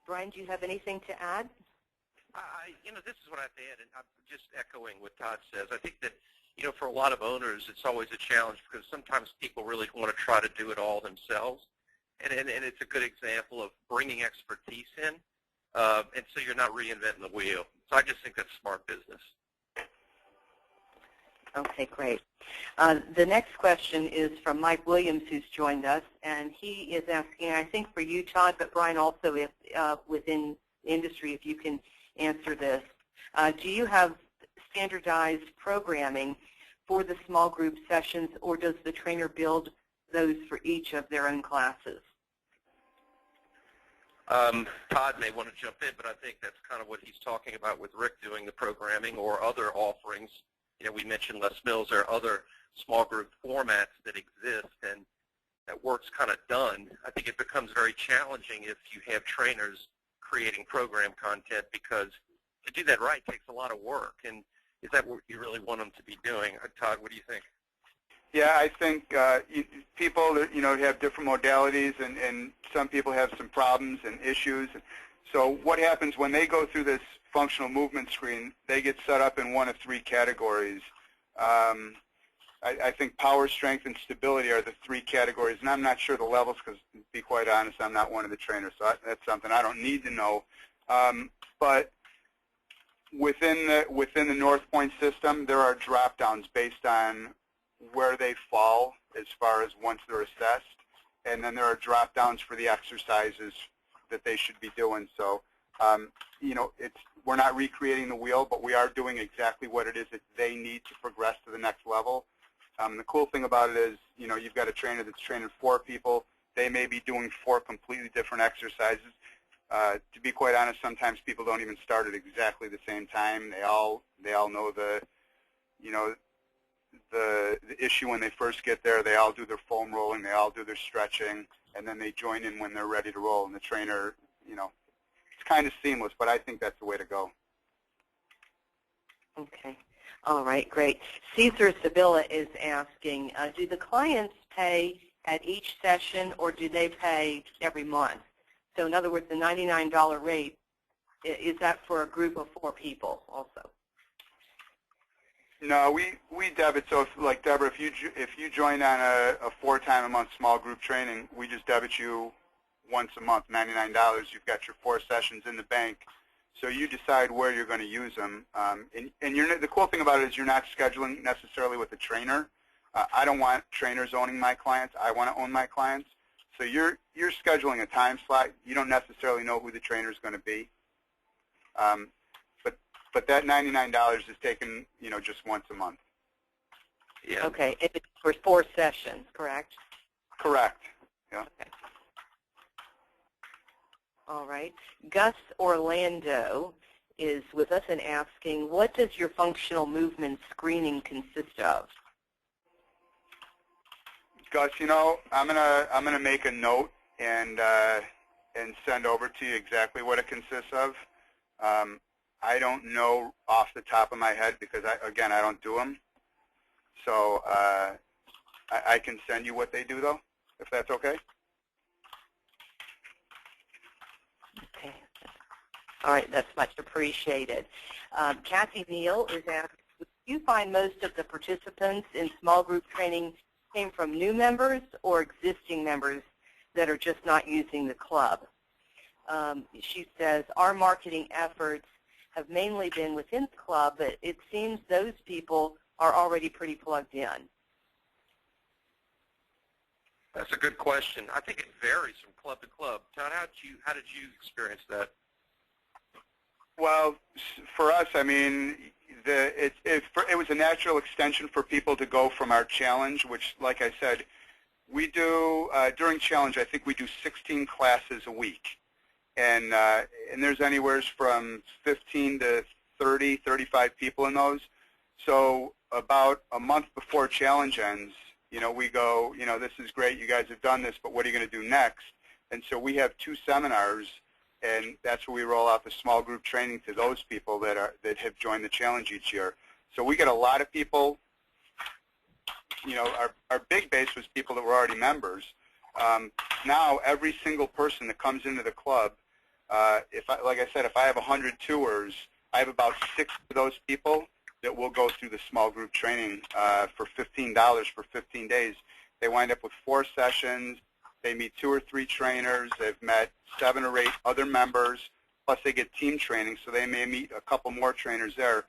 A: Brian, do you have anything to add?
C: This is what I've added, and I'm just echoing what Todd says. I think that, for a lot of owners, it's always a challenge because sometimes people really want to try to do it all themselves, and it's a good example of bringing expertise in, and so you're not reinventing the wheel. So I just think that's smart business.
A: Okay, great. The next question is from Mike Williams, who's joined us, and he is asking, I think for you, Todd, but Brian also, if within the industry, if you can answer this. Do you have standardized programming for the small group sessions, or does the trainer build those for each of their own classes?
C: Todd may want to jump in, but I think that's kind of what he's talking about with Rick doing the programming or other offerings. We mentioned Les Mills. There are other small group formats that exist, and that work's kind of done. I think it becomes very challenging if you have trainers creating program content, because to do that right takes a lot of work. And is that what you really want them to be doing? Todd, what do you think?
D: Yeah, I think people that, have different modalities, and some people have some problems and issues. So what happens when they go through this functional movement screen, they get set up in one of 3 categories. I think power, strength, and stability are the 3 categories, and I'm not sure the levels because, to be quite honest, I'm not one of the trainers, so that's something I don't need to know. But within the North Point system, there are drop-downs based on where they fall as far as once they're assessed, and then there are drop-downs for the exercises that they should be doing. So, we're not recreating the wheel, but we are doing exactly what it is that they need to progress to the next level. The cool thing about it is, you've got a trainer that's training 4 people. They may be doing 4 completely different exercises. To be quite honest, sometimes people don't even start at exactly the same time. They all know the issue when they first get there. They all do their foam rolling. They all do their stretching, and then they join in when they're ready to roll. And the trainer, it's kind of seamless, but I think that's the way to go.
A: Okay. All right, great. Caesar Sabilla is asking, do the clients pay at each session, or do they pay every month? So in other words, the $99 rate, is that for a group of 4 people also?
D: No, we debit. So, like Deborah, if you join on a 4-time-a-month small group training, we just debit you once a month, $99. You've got your 4 sessions in the bank. So you decide where you're going to use them. And the cool thing about it is you're not scheduling necessarily with a trainer. I don't want trainers owning my clients. I want to own my clients. So you're scheduling a time slot. You don't necessarily know who the trainer is going to be. But that $99 is taken, just once a month.
C: Yeah.
A: Okay, it's for 4 sessions, correct?
D: Correct. Yeah.
A: Okay. All right. Gus Orlando is with us and asking, what does your functional movement screening consist of?
D: Gus, I'm gonna make a note and send over to you exactly what it consists of. I don't know off the top of my head because I don't do them. So I can send you what they do though, if that's okay.
A: Okay. All right, that's much appreciated. Kathy Neal is asking, do you find most of the participants in small group training came from new members or existing members that are just not using the club? She says, our marketing efforts have mainly been within the club, but it seems those people are already pretty plugged in.
C: That's a good question. I think it varies from club to club. Todd, how did you experience that?
D: Well, for us, I mean, it was a natural extension for people to go from our challenge, which, like I said, we do during challenge. I think we do 16 classes a week, and there's anywhere from 15 to 30, 35 people in those. So about a month before challenge ends, we go, this is great, you guys have done this, but what are you going to do next? And so we have 2 seminars, and that's where we roll out the small group training to those people that have joined the challenge each year. So we get a lot of people. Our big base was people that were already members. Now every single person that comes into the club, like I said, if I have 100 tours, I have about 6 of those people that will go through the small group training for $15 for 15 days. They wind up with 4 sessions. They meet 2 or 3 trainers. They've met 7 or 8 other members, plus they get team training, so they may meet a couple more trainers there.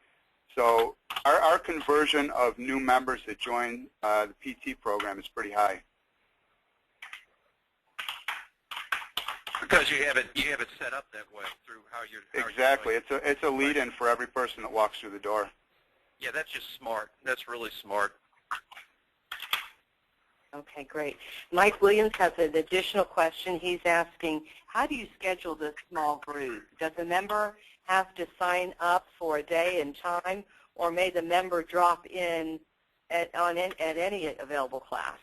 D: So our conversion of new members that join the PT program is pretty high.
C: Because you have it set up that way through how you're
D: exactly. It's a lead-in for every person that walks through the door.
C: Yeah, that's just smart. That's really smart.
A: Okay, great. Mike Williams has an additional question. He's asking, how do you schedule this small group? Does a member have to sign up for a day and time, or may the member drop in at any available class?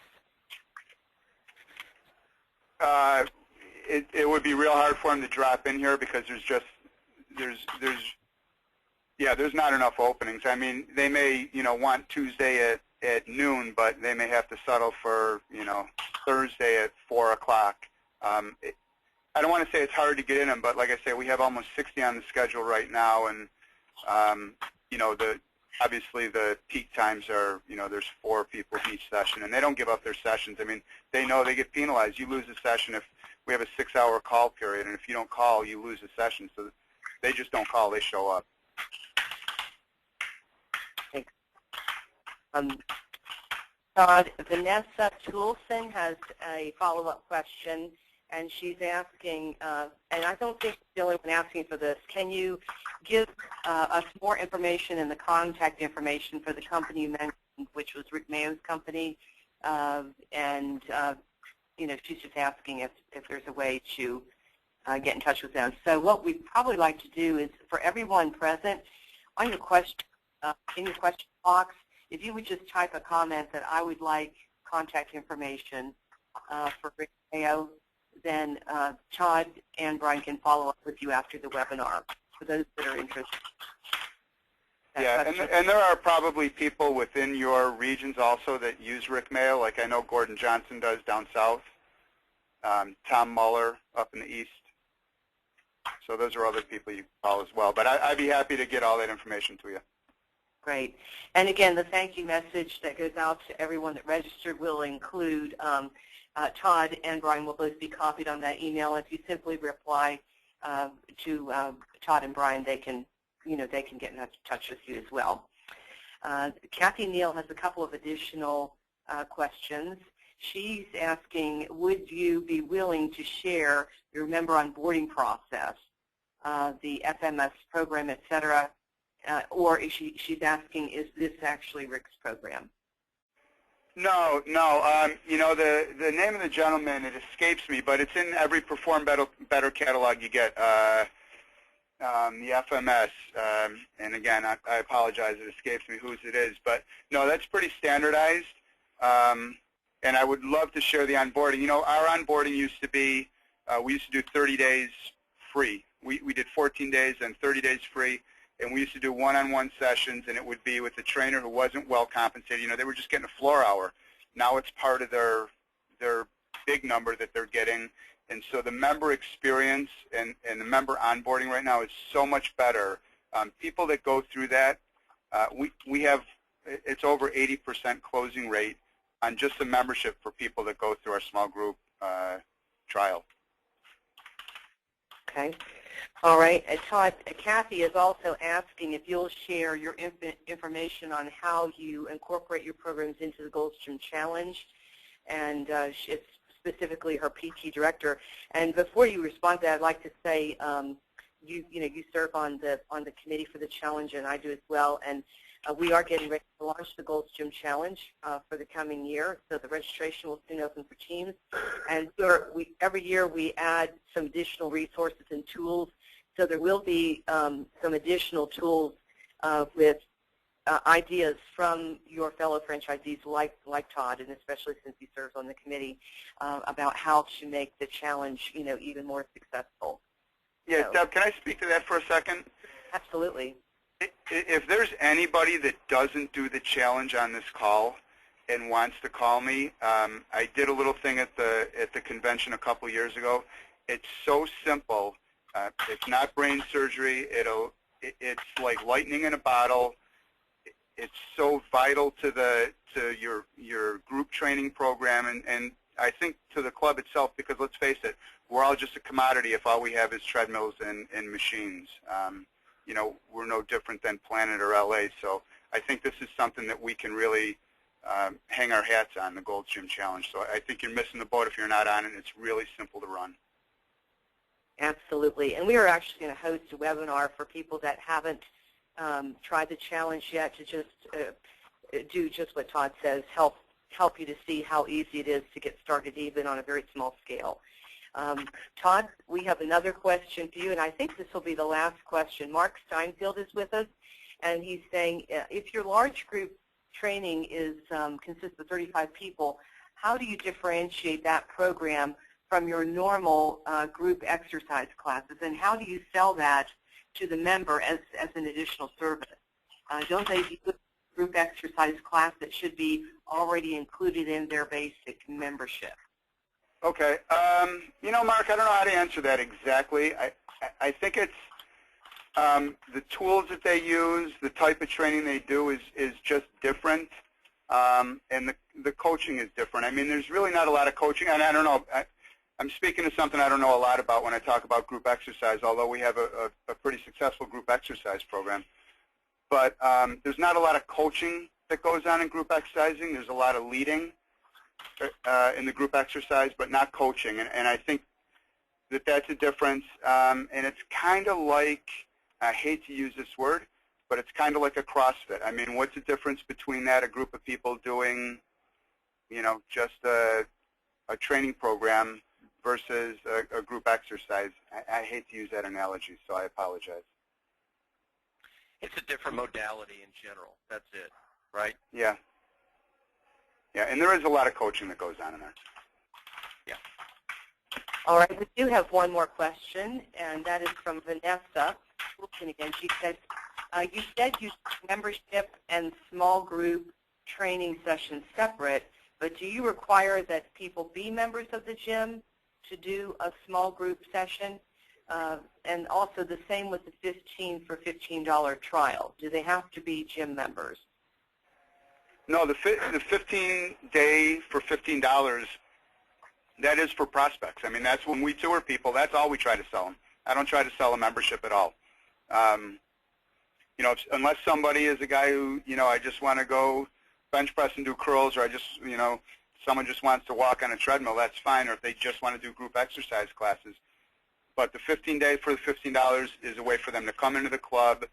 D: It would be real hard for him to drop in here because there's not enough openings. I mean, they may want Tuesday at noon, but they may have to settle for Thursday at 4 o'clock. I don't want to say it's hard to get in them, but like I say, we have almost 60 on the schedule right now, and obviously the peak times are there's 4 people each session, and they don't give up their sessions. I mean, they know they get penalized. You lose a session if we have a 6-hour call period, and if you don't call, you lose a session. So they just don't call; they show up.
A: Vanessa Toulson has a follow-up question, and she's asking, and I don't think the only one asking for this, can you give us more information and the contact information for the company you mentioned which was Rick Mayo's company, and she's just asking if there's a way to get in touch with them. So what we'd probably like to do is for everyone present, on your question, in your question box, if you would just type a comment that I would like contact information for Rick Mayo, then Todd and Brian can follow up with you after the webinar for those that are interested.
D: Yeah, and there are probably people within your regions also that use Rick Mayo, like I know Gordon Johnson does down south, Tom Muller up in the east. So those are other people you can call as well. But I'd be happy to get all that information to you.
A: Great. And again, the thank you message that goes out to everyone that registered will include Todd and Brian will both be copied on that email. If you simply reply to Todd and Brian, they can get in touch with you as well. Kathy Neal has a couple of additional questions. She's asking, would you be willing to share your member onboarding process, the FMS program, et cetera, or she's asking, is this actually Rick's program?
D: No. The name of the gentleman, it escapes me, but it's in every Perform Better catalog you get. The FMS, and again, I apologize, it escapes me whose it is, but no, that's pretty standardized, and I would love to share the onboarding. Our onboarding used to be, we used to do 30 days free. We did 14 days and 30 days free, and we used to do one-on-one sessions, and it would be with a trainer who wasn't well compensated. They were just getting a floor hour. Now it's part of their big number that they're getting. And so the member experience and the member onboarding right now is so much better. People that go through that, we have, it's over 80% closing rate on just the membership for people that go through our small group trial.
A: Okay. All right. Todd, Kathy is also asking if you'll share your information on how you incorporate your programs into the Gold's Gym Challenge, and it's specifically her PT director. And before you respond to that, I'd like to say you serve on the committee for the challenge, and I do as well. And we are getting ready to launch the Gold's Gym Challenge for the coming year. So the registration will soon open for teams. And every year we add some additional resources and tools. So there will be some additional tools with ideas from your fellow franchisees like Todd, and especially since he serves on the committee, about how to make the challenge even more successful.
D: Yeah, Deb, can I speak to that for a second?
A: Absolutely.
D: If there's anybody that doesn't do the challenge on this call and wants to call me, I did a little thing at the convention a couple years ago. It's so simple. It's not brain surgery. It's like lightning in a bottle. It's so vital to your group training program, and I think to the club itself, because let's face it, we're all just a commodity if all we have is treadmills and machines. We're no different than Planet or LA, so I think this is something that we can really hang our hats on, the Gold's Gym Challenge. So I think you're missing the boat if you're not on it. It's really simple to run.
A: Absolutely. And we are actually going to host a webinar for people that haven't tried the challenge yet to just do just what Todd says, help you to see how easy it is to get started even on a very small scale. Todd, we have another question for you, and I think this will be the last question. Mark Steinfeld is with us, and he's saying, if your large group training consists of 35 people, how do you differentiate that program from your normal group exercise classes, and how do you sell that to the member as an additional service? Don't they do a group exercise class that should be already included in their basic membership?
D: Okay. Mark, I don't know how to answer that exactly. I think it's the tools that they use, the type of training they do is just different, and the coaching is different. I mean, there's really not a lot of coaching, and I don't know. I'm speaking to something I don't know a lot about when I talk about group exercise, although we have a pretty successful group exercise program. But there's not a lot of coaching that goes on in group exercising. There's a lot of leading in the group exercise, but not coaching. And I think that's a difference. And it's kind of like, I hate to use this word, but it's kind of like a CrossFit. I mean, what's the difference between that, a group of people doing, just a training program versus a group exercise? I hate to use that analogy, so I apologize.
C: It's a different modality in general. That's it, right?
D: Yeah. Yeah, and there is a lot of coaching that goes on in there.
C: Yeah.
A: All right, we do have one more question, and that is from Vanessa. And again, she said, you said you membership and small group training sessions separate, but do you require that people be members of the gym to do a small group session? And also the same with the 15 for $15 trial. Do they have to be gym members?
D: No, the 15-day for $15, that is for prospects. I mean, that's when we tour people. That's all we try to sell them. I don't try to sell a membership at all. Unless somebody is a guy who, I just want to go bench press and do curls, or I just, someone just wants to walk on a treadmill, that's fine, or if they just want to do group exercise classes. But the 15-day for the $15 is a way for them to come into the club.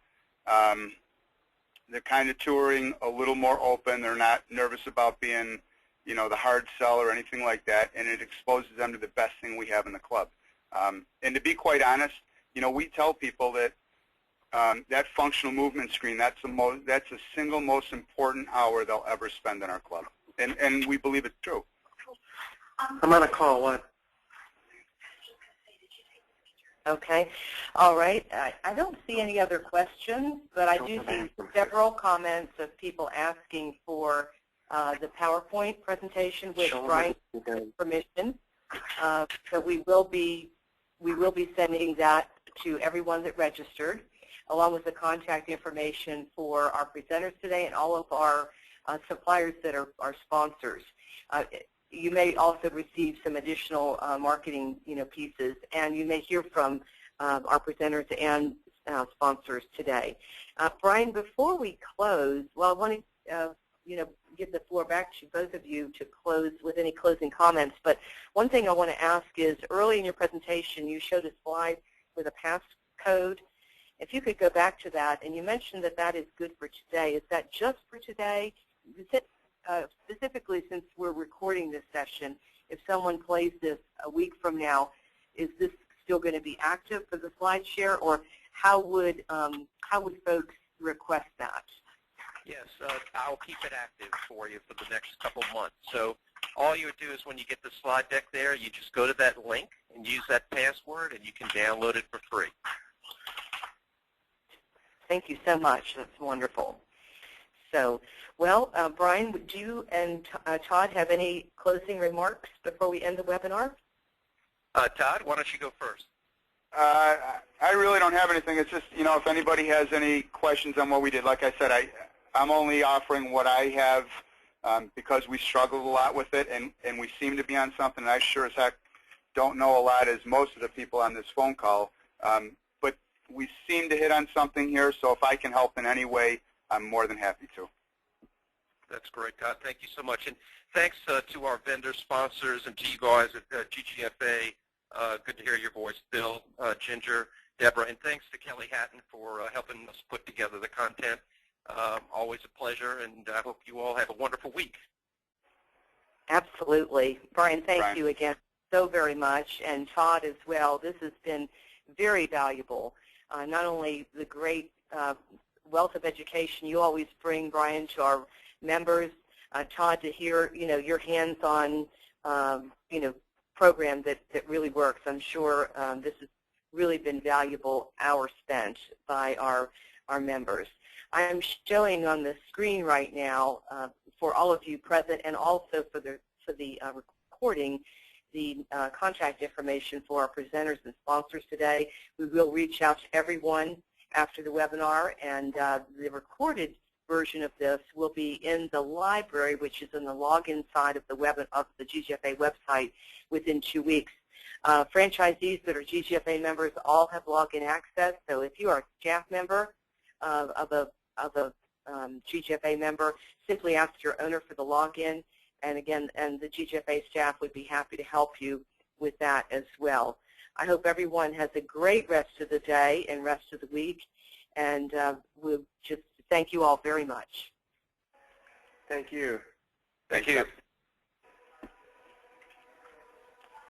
D: They're kind of touring a little more open. They're not nervous about being, the hard sell or anything like that, and it exposes them to the best thing we have in the club. And to be quite honest, we tell people that that functional movement screen, that's the single most important hour they'll ever spend in our club. And we believe it's true.
E: I'm on a call. What?
A: Okay. All right. I don't see any other questions, but I do see several comments of people asking for the PowerPoint presentation with Brian's permission. So we will be sending that to everyone that registered, along with the contact information for our presenters today and all of our suppliers that are our sponsors. You may also receive some additional marketing, pieces, and you may hear from our presenters and sponsors today. Brian, before we close, I want to, give the floor back to both of you to close with any closing comments. But one thing I want to ask is, early in your presentation, you showed a slide with a passcode. If you could go back to that, and you mentioned that that is good for today. Is that just for today? Specifically, since we're recording this session, if someone plays this a week from now, is this still going to be active for the slide share, or how would folks request that?
C: Yes, I'll keep it active for you for the next couple months. So all you would do is when you get the slide deck there, you just go to that link and use that password, and you can download it for free.
A: Thank you so much. That's wonderful. So, well, Brian, would you and Todd have any closing remarks before we end the webinar?
C: Todd, why don't you go first?
D: I really don't have anything. It's just, if anybody has any questions on what we did, like I said, I'm only offering what I have because we struggled a lot with it, and we seem to be on something. And I sure as heck don't know a lot as most of the people on this phone call, but we seem to hit on something here, so if I can help in any way, I'm more than happy to.
C: That's great, Todd. Thank you so much. And thanks to our vendor sponsors and to you guys at GGFA. Good to hear your voice, Bill, Ginger, Deborah, and thanks to Kelly Hatton for helping us put together the content. Always a pleasure, and I hope you all have a wonderful week.
A: Absolutely. Brian, thank you again so very much, and Todd as well. This has been very valuable. Not only the great wealth of education you always bring, Brian, to our members, Todd, to hear, your hands-on, program that really works. I'm sure this has really been valuable hours spent by our members. I am showing on the screen right now for all of you present, and also for the recording, the contact information for our presenters and sponsors today. We will reach out to everyone after the webinar, and the recorded version of this will be in the library, which is in the login side of the GGFA website within 2 weeks. Franchisees that are GGFA members all have login access, so if you are a staff member of a GGFA member, simply ask your owner for the login, and again, the GGFA staff would be happy to help you with that as well. I hope everyone has a great rest of the day and rest of the week, and we'll just thank you all very much.
E: Thank you.
C: Thank you.